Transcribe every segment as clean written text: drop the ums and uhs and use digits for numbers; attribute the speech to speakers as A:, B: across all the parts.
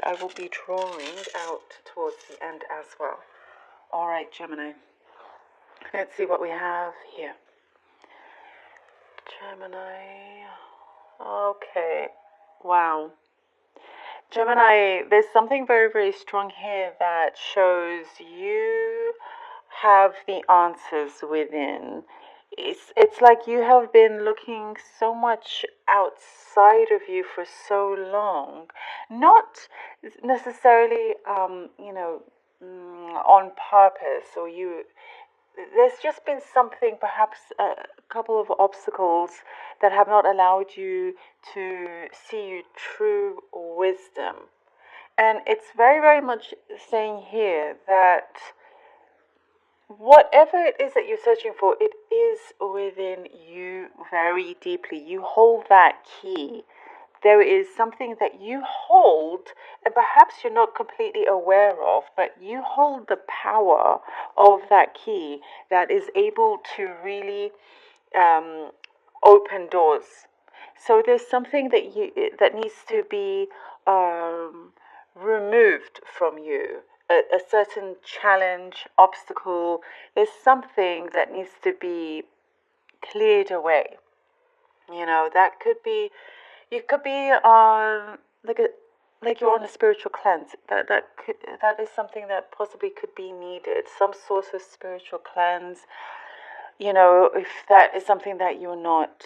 A: that I will be drawing out towards the end as well. All right, Gemini. Let's see what we have here. Gemini. Okay. Wow. Gemini, there's something very, very strong here that shows you have the answers within. It's like you have been looking so much outside of you for so long, not necessarily, on purpose, or there's just been something, perhaps a couple of obstacles that have not allowed you to see your true wisdom. And it's very, very much saying here that whatever it is that you're searching for, it is within you very deeply. You hold that key. There is something that you hold, and perhaps you're not completely aware of, but you hold the power of that key that is able to really open doors. So there's something that needs to be removed from you. A certain challenge, obstacle. There's something that needs to be cleared away. That could be. You could be like you're on a spiritual cleanse. That is something that possibly could be needed. Some sort of spiritual cleanse. If that is something that you're not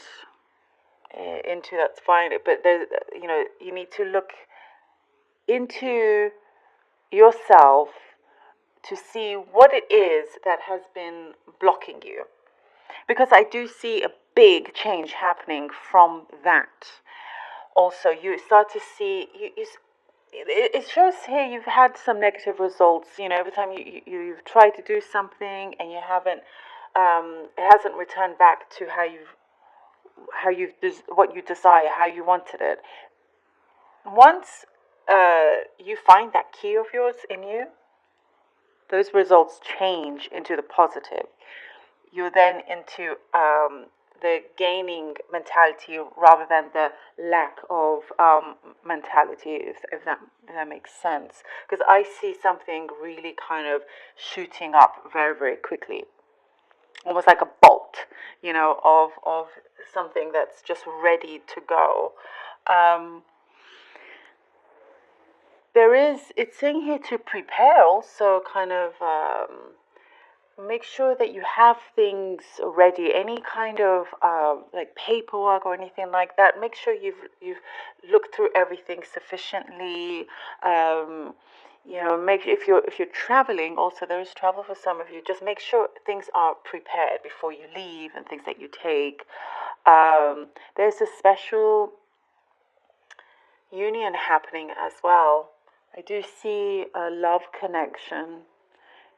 A: into, that's fine. But there's, you need to look into yourself to see what it is that has been blocking you. Because I do see a big change happening from that. Also, you start to see, it shows here you've had some negative results. Every time you've tried to do something and you haven't, it hasn't returned back to what you desire, how you wanted it. Once you find that key of yours in you, those results change into the positive. You're then into the gaining mentality rather than the lack of mentality, if that makes sense. Because I see something really kind of shooting up very, very quickly. Almost like a bolt, of something that's just ready to go. It's saying here to prepare also, kind of make sure that you have things ready. Any kind of like paperwork or anything like that. Make sure you've looked through everything sufficiently. Make if you're traveling. Also, there is travel for some of you. Just make sure things are prepared before you leave and things that you take. There's a special union happening as well. I do see a love connection.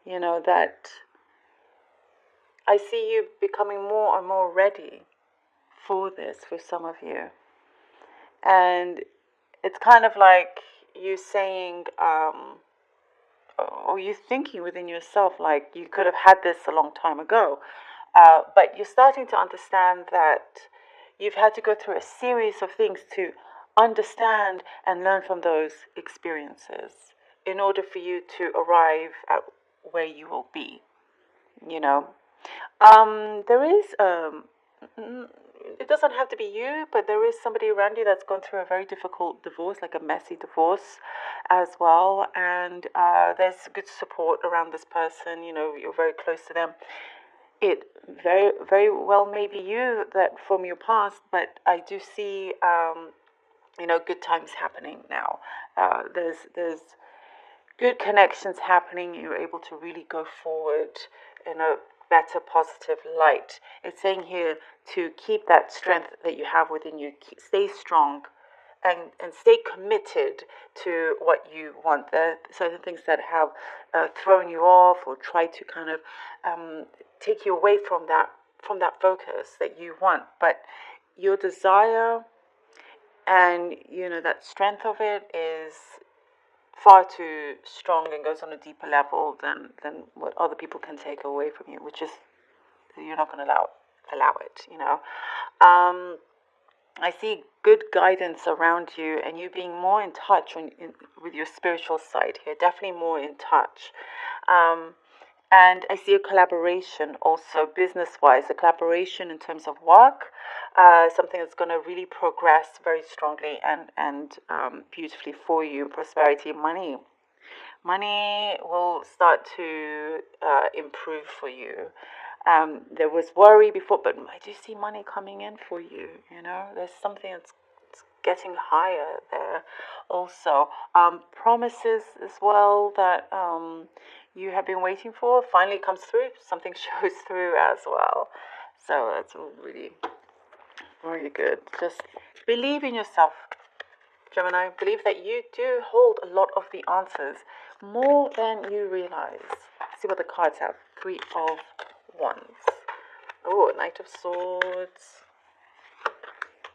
A: That I see you becoming more and more ready for this for some of you. And it's kind of like you saying, or you thinking within yourself, like you could have had this a long time ago. But you're starting to understand that you've had to go through a series of things to understand and learn from those experiences in order for you to arrive at where you will be. There is it doesn't have to be you, but there is somebody around you that's gone through a very difficult divorce, like a messy divorce as well. And there's good support around this person. You're very close to them. It very, very well may be you that from your past, but I do see good times happening now. There's good connections happening. You're able to really go forward in a better, positive light. It's saying here to keep that strength that you have within you. Stay strong and stay committed to what you want. There are certain things that have thrown you off or tried to kind of take you away from that focus that you want. But your desire and that strength of it is far too strong and goes on a deeper level than what other people can take away from you, which is you're not going to allow it. I see good guidance around you, and you being more in touch with your spiritual side here. Definitely more in touch. Um, and I see a collaboration also, business wise, a collaboration in terms of work, something that's going to really progress very strongly and beautifully for you. Prosperity, money. Money will start to improve for you. There was worry before, but I do see money coming in for you. You know, there's something that's getting higher there. Also, promises as well that you have been waiting for finally comes through. Something shows through as well. So that's really, really good. Just believe in yourself, Gemini. Believe that you do hold a lot of the answers, more than you realize. See what the cards have. Three of Wands. Oh, Knight of Swords.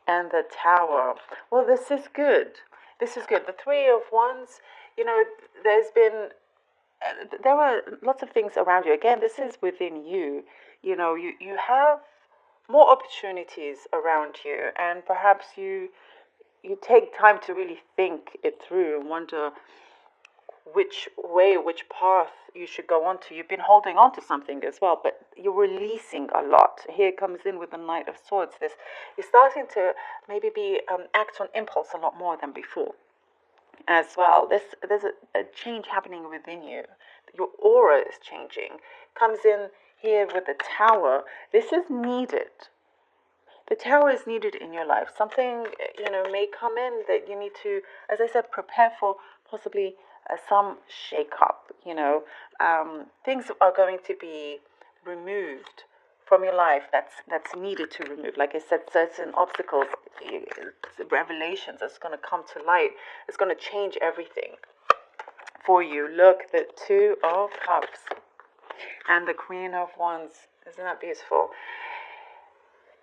A: And the Tower. Well, this is good. This is good. The Three of Wands, you know, there are lots of things around you. Again, this is within you. You know, you have more opportunities around you, and perhaps you take time to really think it through and wonder which way, which path you should go on to. You've been holding on to something as well, but you're releasing a lot. Here comes in with the Knight of Swords. This you're starting to maybe be act on impulse a lot more than before, as well. There's a change happening within you. Your aura is changing. Comes in here with the Tower. This is needed. The Tower is needed in your life. Something, may come in that you need to, as I said, prepare for possibly some shake-up. Things are going to be removed from your life that's needed to remove. Like I said, certain obstacles, revelations that's going to come to light. It's going to change everything for you. Look, the Two of Cups and the Queen of Wands. Isn't that beautiful?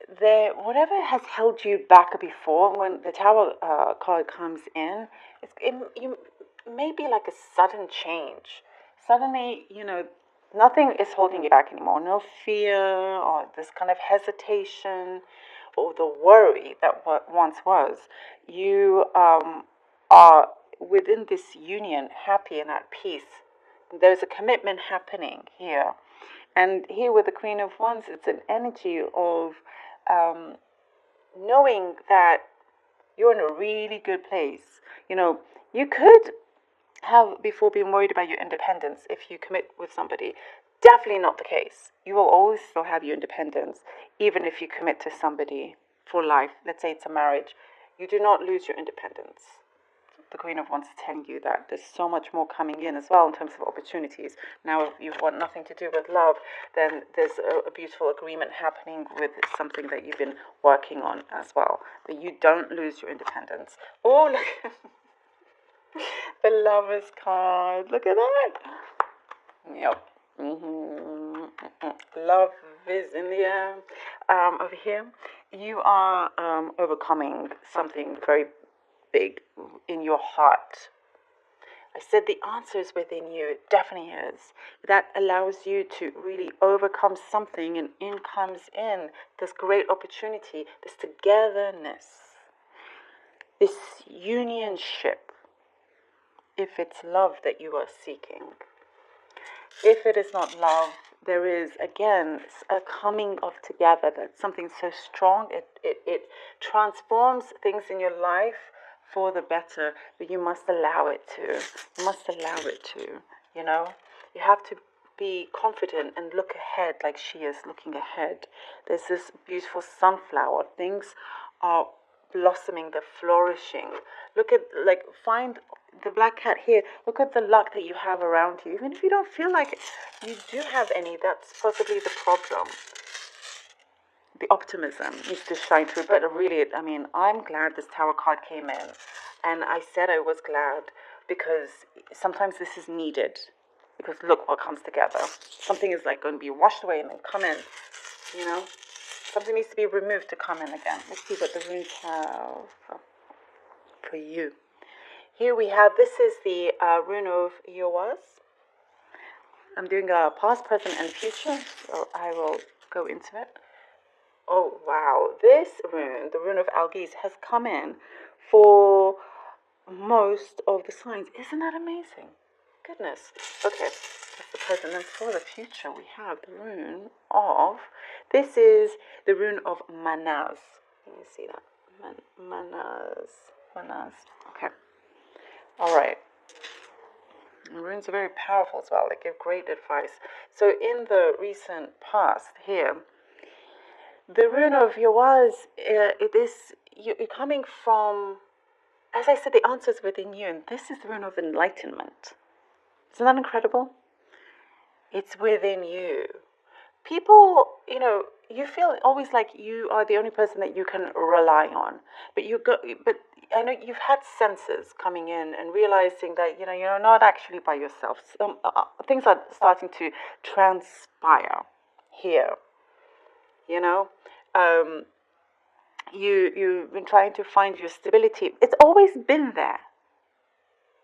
A: Whatever has held you back before, when the Tower card comes in, you may be like a sudden change. Suddenly, nothing is holding you back anymore. No fear or this kind of hesitation or the worry that once was. You are within this union happy and at peace. There's a commitment happening here. And here with the Queen of Wands, it's an energy of knowing that you're in a really good place. You could have before been worried about your independence if you commit with somebody. Definitely not the case. You will always still have your independence, even if you commit to somebody for life. Let's say it's a marriage. You do not lose your independence. The Queen of Wands is telling you that there's so much more coming in as well in terms of opportunities. Now, if you want nothing to do with love, then there's a beautiful agreement happening with something that you've been working on as well. That you don't lose your independence. Oh, look. The Lover's card. Look at that. Yep. Love is in the air. Over here, you are overcoming something very big in your heart. I said the answer is within you. It definitely is. That allows you to really overcome something, and in comes in this great opportunity, this togetherness, this unionship. If it's love that you are seeking. If it is not love, there is, again, a coming of together. That's something so strong. It transforms things in your life for the better, but you must allow it to. You must allow it to, You have to be confident and look ahead like she is looking ahead. There's this beautiful sunflower. Things are blossoming, they're flourishing. Look at, find the black cat here. Look at the luck that you have around you. Even if you don't feel like you do have any, that's possibly the problem. The optimism needs to shine through. But really, I'm glad this Tower card came in. And I said I was glad because sometimes this is needed. Because look what comes together. Something is going to be washed away and then come in, Something needs to be removed to come in again. Let's see what the runes have for you. Here we have, this is the rune of Yowas. I'm doing a past, present, and future, so I will go into it. Oh, wow. This rune, the rune of Algiz, has come in for most of the signs. Isn't that amazing? Goodness. Okay, that's the present. And for the future, we have the rune of. This is the rune of Manaz. Can you see that? Manaz. Manaz. Okay. All right. And runes are very powerful as well. They give great advice. So in the recent past here, the rune of Yawaz, it is you're coming from, as I said, the answer is within you, and this is the rune of enlightenment. Isn't that incredible? It's within you. People, you feel always like you are the only person that you can rely on, but I know you've had senses coming in and realizing that you're not actually by yourself. Some things are starting to transpire here. You know, um, you've been trying to find your stability. It's always been there.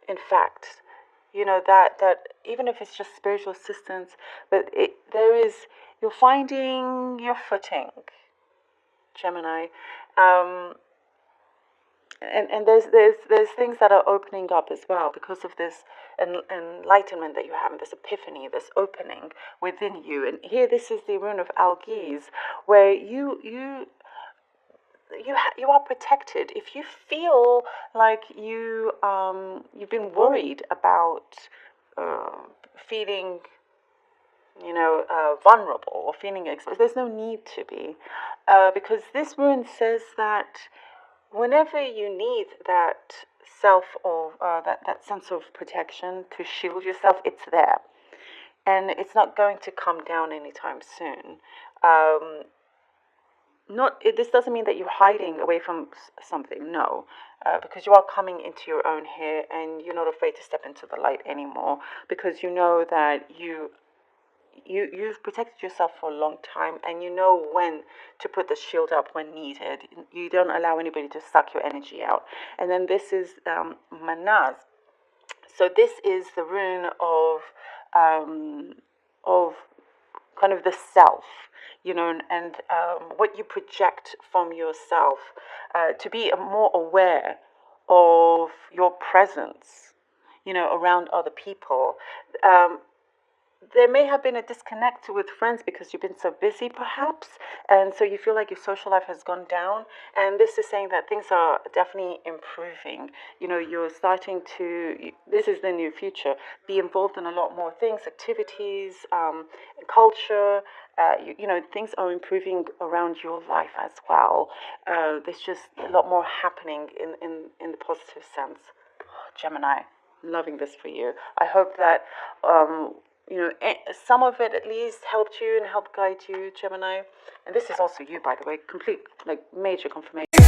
A: In fact, that even if it's just spiritual assistance, but you're finding your footing, Gemini. um and there's things that are opening up as well because of this enlightenment that you have, this epiphany, this opening within you. And here, this is the rune of Algiz, where you are protected. If you feel like you've been worried about feeling vulnerable or feeling exposed, there's no need to be, because this rune says that whenever you need that that sense of protection to shield yourself, it's there, and it's not going to come down anytime soon. Um, this doesn't mean that you're hiding away from something. No, because you are coming into your own here, and you're not afraid to step into the light anymore, because you know that you've protected yourself for a long time, and you know when to put the shield up when needed. You don't allow anybody to suck your energy out. And then this is Manaz. So this is the rune of kind of the self, and what you project from yourself, to be more aware of your presence, around other people. There may have been a disconnect with friends because you've been so busy, perhaps, and so you feel like your social life has gone down. And this is saying that things are definitely improving. You're starting to, this is the new future, be involved in a lot more things, activities, culture. Things are improving around your life as well. There's just a lot more happening in the positive sense. Gemini, loving this for you. I hope that some of it at least helped you and helped guide you, Gemini. And this is also you, by the way, complete, like, major confirmation.